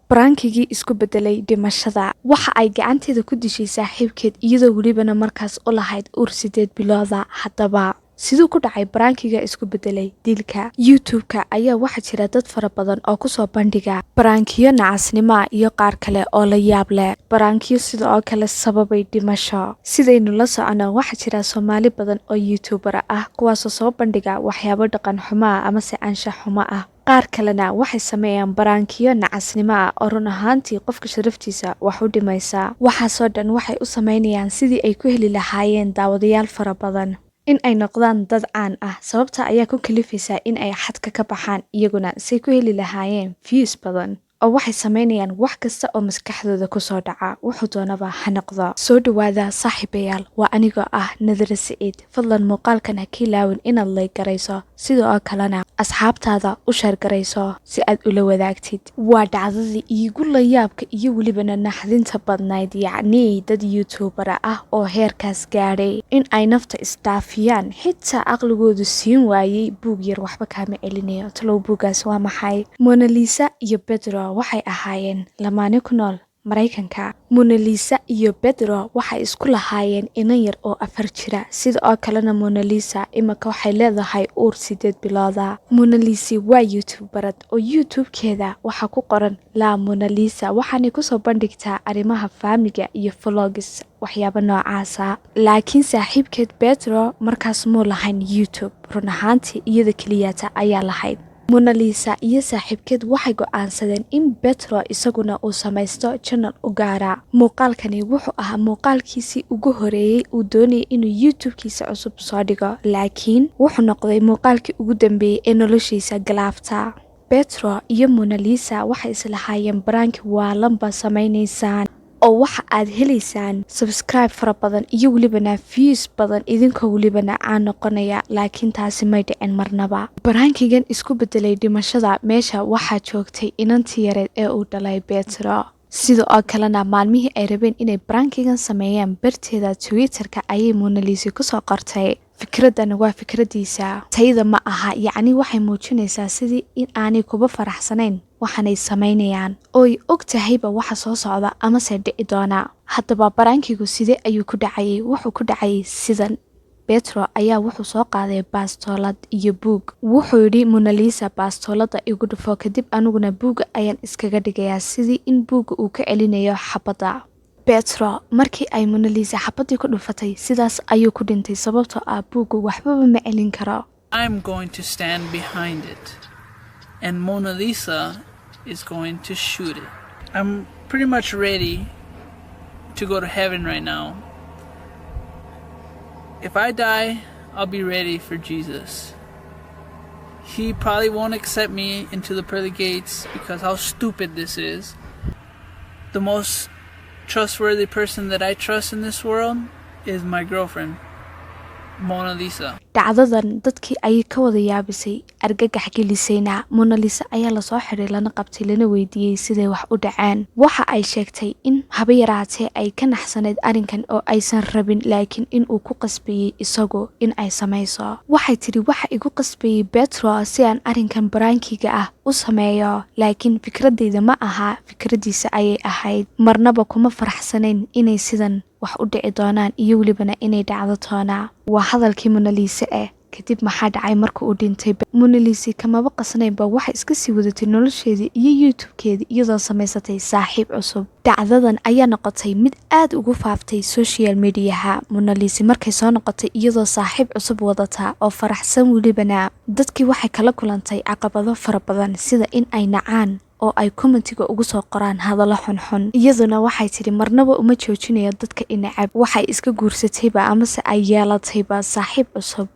barankigii isku bedelay dhimashada. Waxa ay gacanteeda ku dishay saaxiibkeed iyadoo welibana markaas u lahayd uur 8 bilooda. Haddaba sidoo ku dhacay barankiga isku bedelay dilka. YouTube-ka ayaa waxa jira dad fara badan oo ku soo bandhiga barankiyo nacasnimo iyo qaar kale oo la yaab leh. Barankiyo sidoo kale sababay dhimasho. Sidaynu la socono waxa jira Soomaali badan oo YouTuber ah kuwaas oo soo bandhiga waxyaabo dhaqan xumo ama si anshax xumo ah. qaar kalena waxay sameeyaan barankiyo nacasnimo ah oo run ahaantii qofka sharaftiisa wax u dhimaysa. Waxaasoo dhan waxay u sameynayaan sidii ay ku heli lahaayeen daawadayaal fara badan. in ay noqdaan dad caan ah sababta ayaa ku kalifaysa in ay xadka ka baxaan iyaguna say ku heli lahaayeen views badan oo waxay sameynayaan wax kasta oo maskaxdooda ku soo dhaca wuxuu doonaba ha noqdo. Soo dhawaada saaxiibayaal, waa anigoo ah Nadra Siciid. Fadlan muuqaalkan ha ka ilaawin inaad like garayso sidoo kalena asxaabtaada u share garayso si aad ula wadaagtid. Waa dhacdadii iigu la yaabka iyo welibana naxdinta badnayd, yacni dad YouTuber ah oo heerkaas gaadhay in ay nafta isdaafiyaan xitaa aqligoodu siin waayay buug yar waxba kaama celinayo. Talow buugaas waa maxay? Mona Lisa iyo Pedro waxay ahaayeen lamaane ku nool Mareykanka. Mona Lisa iyo Pedro waxay isku lahaayeen inan yar oo 4 jira. Sidoo kalena Mona Lisa imika waxay leedahay uur 8 bilooda. Mona Lisa waa YouTuberad oo YouTube-keeda waxa ku qoran La Mona Lisa waxaanay ku soo bandhigtaa arrimaha faamiga iyo vlogs waxyaabo noocaasa. Laakiin saaxiibkeed Pedro markaas muu lahayn YouTube, run ahaantii iyada keliyata ayaa lahayd. Mona Lisa iyo saaxiibkeed waxay go'aansadeen in Pedro isaguna uu samaysto channel u gaara. Muuqaalkani wuxuu ahaa muuqaalkiisii ugu horeeyay uu doonayay inuu YouTube-kiisa cusub soo dhigo, laakiin wuxuu noqday muuqaalkii ugu dambeeyay ee noloshiisa galaafta. Pedro iyo Mona Lisa waxay islahaayeen baranki waalanba sameynaysaan oo waxa aad helaysaan subscribe fara badan iyo welibana views badan idinkoo welibana aan noqonaya, laakiin taasi may dhicin marnaba. Barankigan isku bedelay dhimashada meesha waxaa joogtay inantii yareed ee uu dhalay Pedro. sidoo kalena maalmihii ay rabeen inay barankigan sameeyaan barteeda Twitter-ka ayay Mona Lisa ku soo qortay fikradan waa fikradiisa tayada ma aha, yacni waxay muujinaysaa sidii in aanay kuba faraxsanayn waxaanay sameynayaan ooy og tahayba waxa soo socda ama se dhici doona. Haddaba barankigu sidee ayuu ku dhacayay? Wuxuu ku dhacayay sidan. Pedro ayaa wuxuu soo qaaday baastoolad iyo buug. Wuxuu yidhi Mona Lisa baastoolada igu dhufo kadib aniguna buuga ayaan iskaga dhigayaa sidii in buuga uu ka celinayo xabadda. Pedro markii ay Mona Lisa xabadii ku dhufatay sidaas ayuu ku dhintay sababtoo ah buugu waxbaba ma celin karo. I'm going to stand behind it and Mona Lisa is going to shoot it. I'm pretty much ready to go to heaven right now. If I die, I'll be ready for Jesus. He probably won't accept me into the pearly gates because how stupid this is. The most trustworthy person that I trust in this world is my girlfriend, Mona Lisa. Dhacdadan dadkii ay ka wada yaabisay argagax gelisayna. Mona Lisa ayaa la soo xiray lana qabtay lana weydiiyay siday wax u dhaceen. Waxa ay sheegtay in haba yaraatee ay ka naxsanayd arrinkan oo aysan rabin, laakiin in uu ku qasbayay isagu in ay samayso. Waxay tiri waxa igu qasbayay Pedro si aan arrinkan barankiga ah u sameeyo, laakiin fikradeyda ma aha, fikradiisa ayay ahayd. Marnaba kuma faraxsanayn inay sidan wax u dhici doonaan iyo welibana inay dhacdo doona. Waa hadalkii Mona Lisa kadib maxaa dhacay marka uu dhintay? Mona Lisa kamaba qasnaynba waxay iska sii wadatay nolosheeda iyo YouTube-keeda iyadoo samaysatay saaxiib cusub. Dhacdadan ayaa noqotay mid aad ugu faaftay social media-ha. Mona Lisa markay soo noqotay iyadoo saaxiib cusub wadata oo faraxsan welibana dadkii waxay kala kulantay caqabado fara badan sida in ay nacaan oo ay commentiga ugu soo qoraan hadallo xunxun. Iyaduna waxay tiri marnaba uma joojinayo dadka inacab, waxay iska guursatayba amase ay yeelatayba saaxiib cusub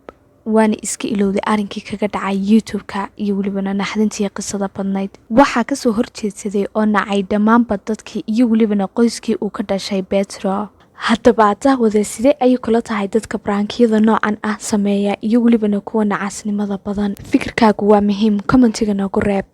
waana iska ilowday arrinkii kaga dhacay YouTube-ka iyo welibana naxdintii qisada badnayd. Waxaa ka soo horjeedsaday oo nacay dhammaanba dadkii iyo welibana qoyskii uu ka dhashay Pedro. Haddaba daawada sidee ayay kula tahay dadka barankiyada noocan ah sameeya iyo welibana kuwa nacasnimada badan? Fikirkaagu waa muhiim, commentiga noogu reeb.